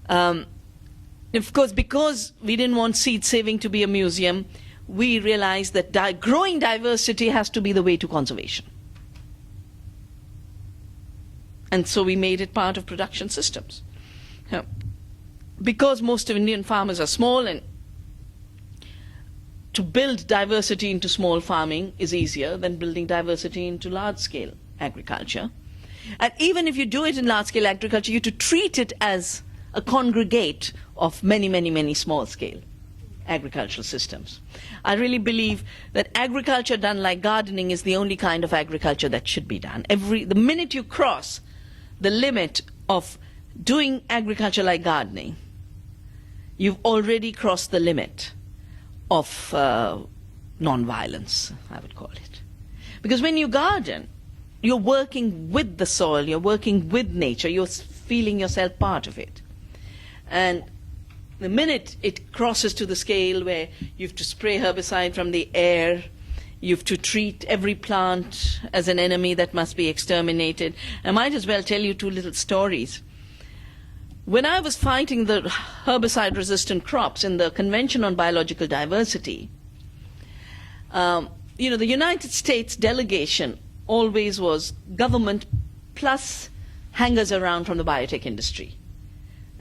Of course, because we didn't want seed saving to be a museum, we realized that growing diversity has to be the way to conservation. And so we made it part of production systems. Now, because most of Indian farmers are small, and to build diversity into small farming is easier than building diversity into large-scale agriculture. And even if you do it in large-scale agriculture, you have to treat it as a congregate of many, many, many small-scale agricultural systems. I really believe that agriculture done like gardening is the only kind of agriculture that should be done. The minute you cross the limit of doing agriculture like gardening, you've already crossed the limit of non-violence, I would call it. Because when you garden, you're working with the soil, you're working with nature, you're feeling yourself part of it. And the minute it crosses to the scale where you have to spray herbicide from the air, you have to treat every plant as an enemy that must be exterminated. I might as well tell you two little stories. When I was fighting the herbicide-resistant crops in the Convention on Biological Diversity, the United States delegation always was government plus hangers around from the biotech industry.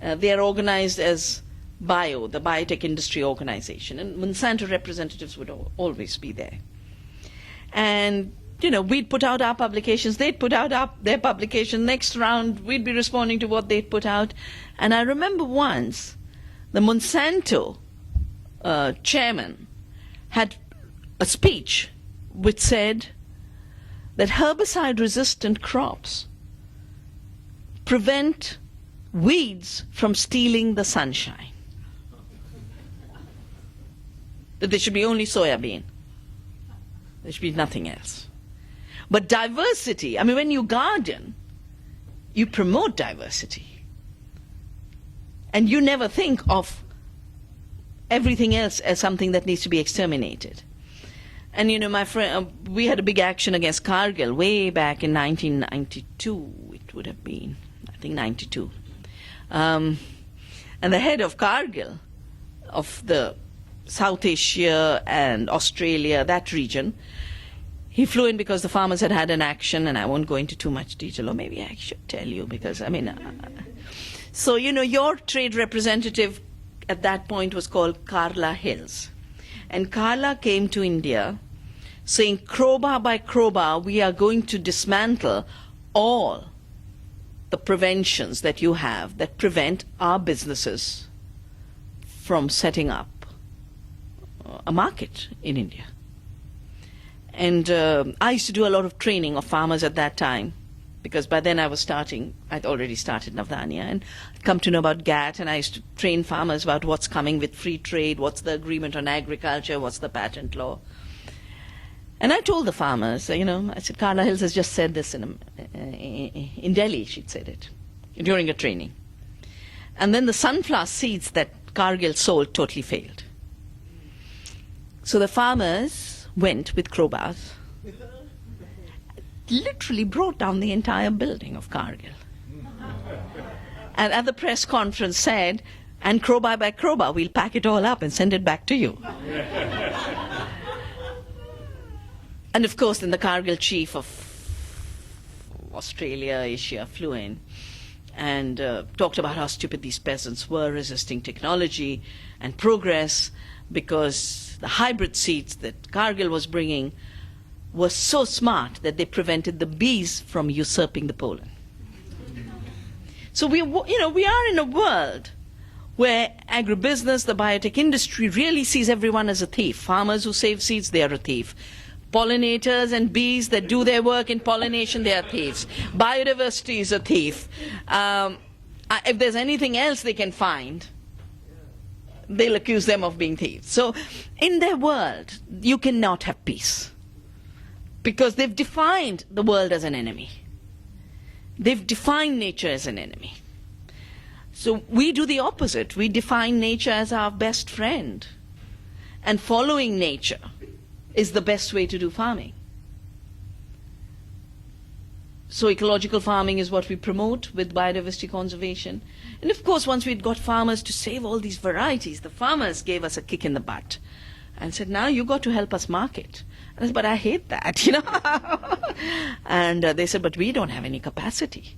They are organized as BIO, the Biotech Industry Organization, and Monsanto representatives would always be there. And we'd put out our publications, they'd put out their publication. Next round, we'd be responding to what they'd put out. And I remember once, the Monsanto chairman had a speech which said that herbicide-resistant crops prevent weeds from stealing the sunshine. That there should be only soya bean. There should be nothing else. But diversity, when you garden, you promote diversity. And you never think of everything else as something that needs to be exterminated. And my friend, we had a big action against Kargil way back in 1992, it would have been, I think 92. And the head of Kargil, of the South Asia and Australia, that region, he flew in because the farmers had had an action, and I won't go into too much detail, or maybe I should tell you, because, so, your trade representative at that point was called Carla Hills. And Carla came to India saying, crowbar by crowbar, we are going to dismantle all the preventions that you have that prevent our businesses from setting up a market in India. And I used to do a lot of training of farmers at that time, because by then I'd already started Navdanya, and I'd come to know about GATT, and I used to train farmers about what's coming with free trade, what's the agreement on agriculture, what's the patent law. And I told the farmers, I said, Carla Hills has just said this in Delhi, she'd said it, during a training. And then the sunflower seeds that Kargil sold totally failed. So the farmers went with crowbars, literally brought down the entire building of Kargil. And at the press conference said, and crowbar by crowbar, we'll pack it all up and send it back to you. And of course, then the Kargil chief of Australia, Asia, flew in and talked about how stupid these peasants were resisting technology and progress, because the hybrid seeds that Kargil was bringing were so smart that they prevented the bees from usurping the pollen. So we are in a world where agribusiness, the biotech industry, really sees everyone as a thief. Farmers who save seeds, they are a thief. Pollinators and bees that do their work in pollination, they are thieves. Biodiversity is a thief. If there's anything else they can find, they'll accuse them of being thieves. So in their world, you cannot have peace, because they've defined the world as an enemy. They've defined nature as an enemy. So we do the opposite. We define nature as our best friend. And following nature is the best way to do farming. So ecological farming is what we promote with biodiversity conservation. And of course, once we'd got farmers to save all these varieties, the farmers gave us a kick in the butt and said, now you got to help us market. And I said, but I hate that, you know. And they said, but we don't have any capacity.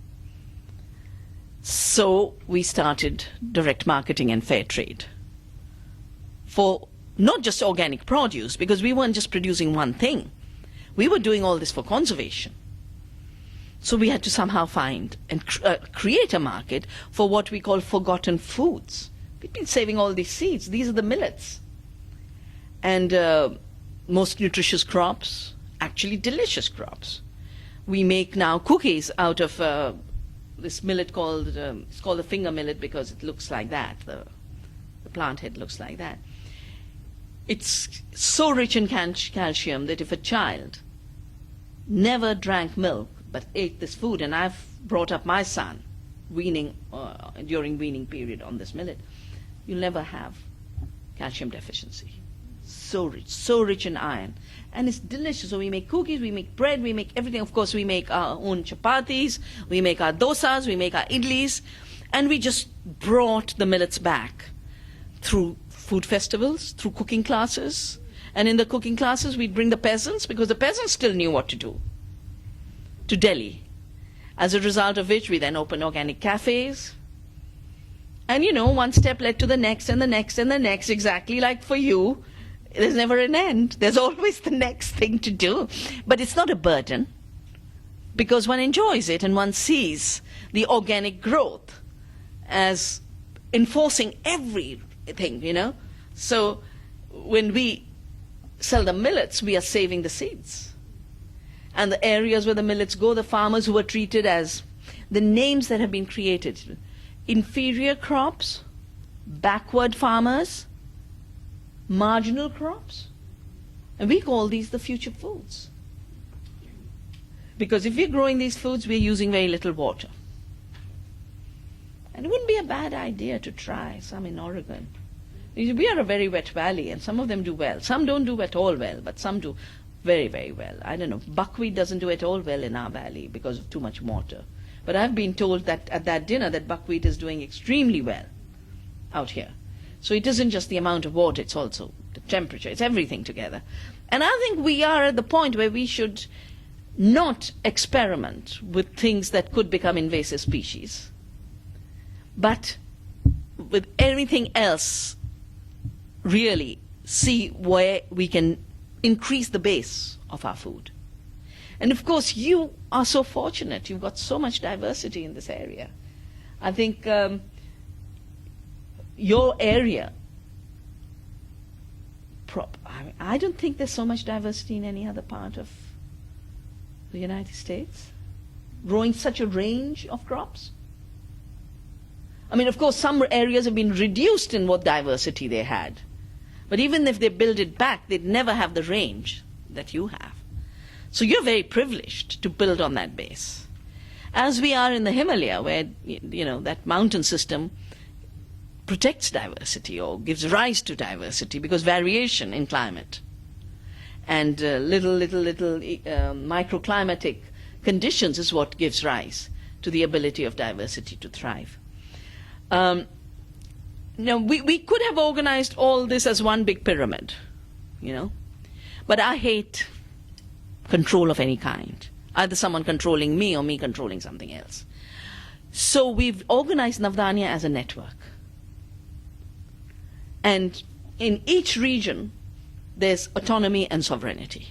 So we started direct marketing and fair trade for not just organic produce, because we weren't just producing one thing. We were doing all this for conservation. So we had to somehow find and create a market for what we call forgotten foods. We've been saving all these seeds. These are the millets. And most nutritious crops, actually delicious crops. We make now cookies out of this millet called, it's called the finger millet because it looks like that. The plant head looks like that. It's so rich in calcium that if a child never drank milk but ate this food, and I've brought up my son weaning during weaning period on this millet, you'll never have calcium deficiency. So rich in iron. And it's delicious. So we make cookies, we make bread, we make everything. Of course, we make our own chapatis, we make our dosas, we make our idlis, and we just brought the millets back through food festivals, through cooking classes. And in the cooking classes, we'd bring the peasants, because the peasants still knew what to do, to Delhi. As a result of which, we then opened organic cafes. And, you know, one step led to the next and the next and the next, exactly like for you. There's never an end. There's always the next thing to do. But it's not a burden, because one enjoys it and one sees the organic growth as enforcing everything, you know. So when we sell the millets, we are saving the seeds. And the areas where the millets go, the farmers who are treated as the names that have been created, inferior crops, backward farmers, marginal crops, and we call these the future foods. Because if we're growing these foods, we're using very little water. And it wouldn't be a bad idea to try some in Oregon. We are a very wet valley, and some of them do well. Some don't do at all well, but some do very, very well. I don't know, buckwheat doesn't do at all well in our valley because of too much water. But I've been told that at that dinner that buckwheat is doing extremely well out here. So it isn't just the amount of water, it's also the temperature, it's everything together. And I think we are at the point where we should not experiment with things that could become invasive species, but with everything else, really see where we can increase the base of our food. And of course, you are so fortunate. You've got so much diversity in this area. I think your area, I don't think there's so much diversity in any other part of the United States, growing such a range of crops. I mean, of course, some areas have been reduced in what diversity they had. But even if they build it back, they'd never have the range that you have. So you're very privileged to build on that base. As we are in the Himalaya, where, you know, that mountain system protects diversity or gives rise to diversity, because variation in climate and little microclimatic conditions is what gives rise to the ability of diversity to thrive. Now, we could have organized all this as one big pyramid, you know, but I hate control of any kind, either someone controlling me or me controlling something else. So we've organized Navdanya as a network. And in each region, there's autonomy and sovereignty.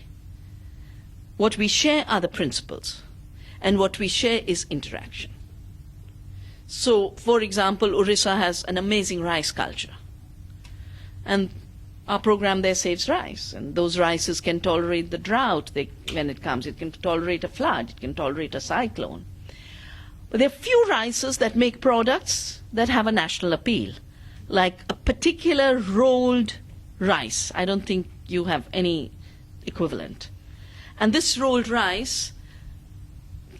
What we share are the principles, and what we share is interaction. So, for example, Orissa has an amazing rice culture. And our program there saves rice. And those rices can tolerate the drought when it comes. It can tolerate a flood. It can tolerate a cyclone. But there are few rices that make products that have a national appeal, like a particular rolled rice. I don't think you have any equivalent. And this rolled rice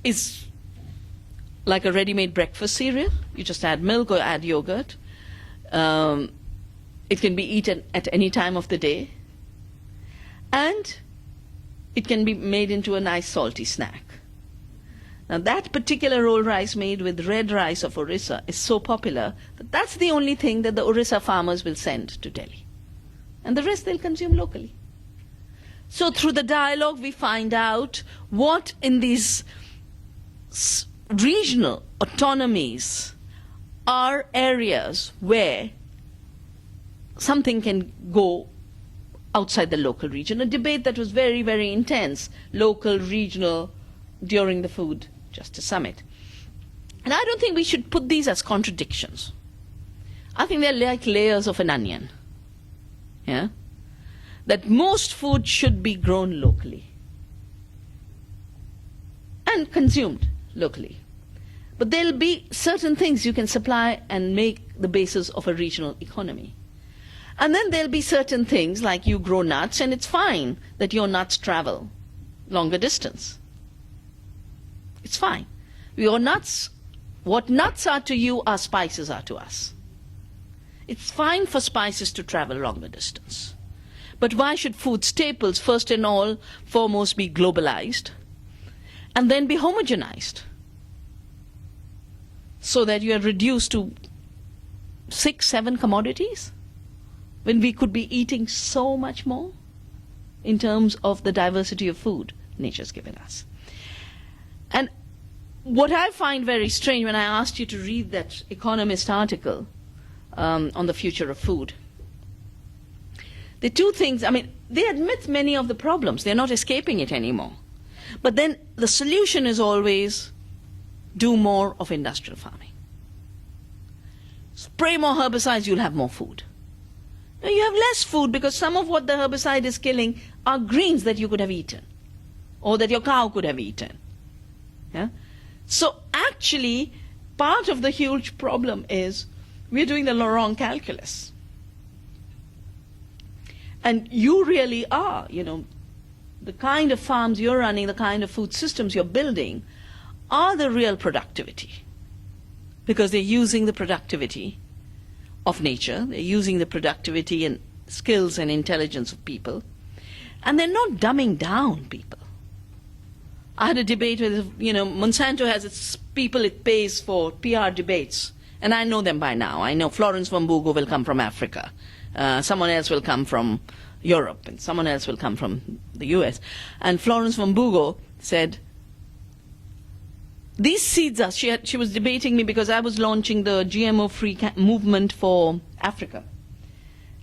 is like a ready-made breakfast cereal. You just add milk or add yogurt. It can be eaten at any time of the day. And it can be made into a nice salty snack. Now that particular rolled rice made with red rice of Orissa is so popular that that's the only thing that the Orissa farmers will send to Delhi. And the rest they'll consume locally. So through the dialogue we find out what in these regional autonomies are areas where something can go outside the local region. A debate that was very, very intense, local, regional, during the Food Justice Summit. And I don't think we should put these as contradictions. I think they're like layers of an onion. Yeah? That most food should be grown locally and consumed locally. But there'll be certain things you can supply and make the basis of a regional economy. And then there'll be certain things like you grow nuts, and it's fine that your nuts travel longer distance. It's fine. Your nuts, what nuts are to you, our spices are to us. It's fine for spices to travel longer distance. But why should food staples first and all foremost be globalized and then be homogenized so that you are reduced to 6, 7 commodities when we could be eating so much more in terms of the diversity of food nature's given us? And what I find very strange when I asked you to read that Economist article on the future of food, the two things, I mean, they admit many of the problems. They're not escaping it anymore. But then the solution is always do more of industrial farming. Spray more herbicides, you'll have more food. Now you have less food because some of what the herbicide is killing are greens that you could have eaten or that your cow could have eaten. Yeah? So actually, part of the huge problem is we're doing the wrong calculus. And you really are, you know, the kind of farms you're running, the kind of food systems you're building are the real productivity. Because they're using the productivity of nature, they're using the productivity and skills and intelligence of people, and they're not dumbing down people. I had a debate with, you know, Monsanto has its people it pays for PR debates, and I know them by now. I know Florence Wambugo will come from Africa. Someone else will come from Europe, and someone else will come from the US. And Florence Wambugo said, these seeds are, she was debating me because I was launching the GMO-free movement for Africa.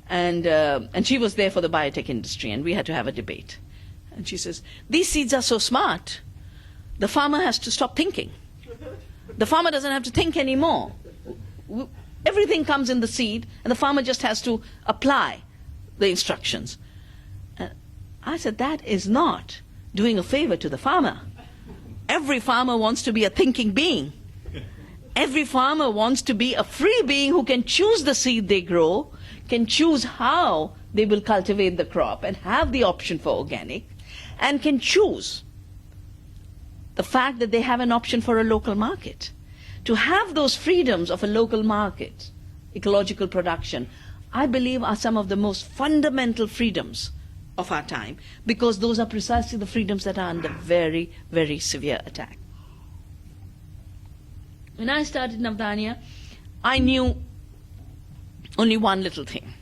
And she was there for the biotech industry, and we had to have a debate. And she says, these seeds are so smart, the farmer has to stop thinking. The farmer doesn't have to think anymore. Everything comes in the seed, and the farmer just has to apply the instructions. I said, that is not doing a favor to the farmer. Every farmer wants to be a thinking being. Every farmer wants to be a free being who can choose the seed they grow, can choose how they will cultivate the crop and have the option for organic, and can choose the fact that they have an option for a local market. To have those freedoms of a local market, ecological production, I believe are some of the most fundamental freedoms of our time, because those are precisely the freedoms that are under very, very severe attack. When I started Navdanya, I knew only one little thing.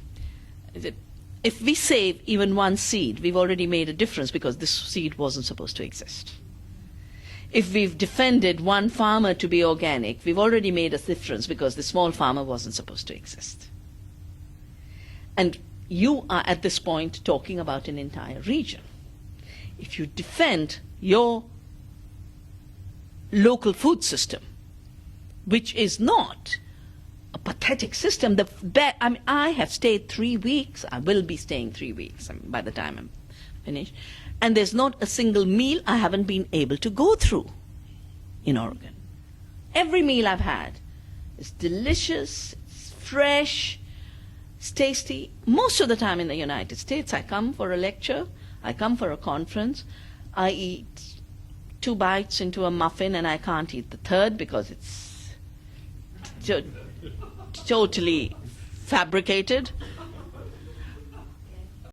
That if we save even one seed, we've already made a difference because this seed wasn't supposed to exist. If we've defended one farmer to be organic, we've already made a difference because the small farmer wasn't supposed to exist. And you are at this point talking about an entire region. If you defend your local food system, which is not a pathetic system, I have stayed 3 weeks, I will be staying 3 weeks by the time I'm finished, and there's not a single meal I haven't been able to go through in Oregon. Every meal I've had is delicious, it's fresh, it's tasty. Most of the time in the United States, I come for a lecture, I come for a conference, I eat 2 bites into a muffin and I can't eat the third because it's totally fabricated.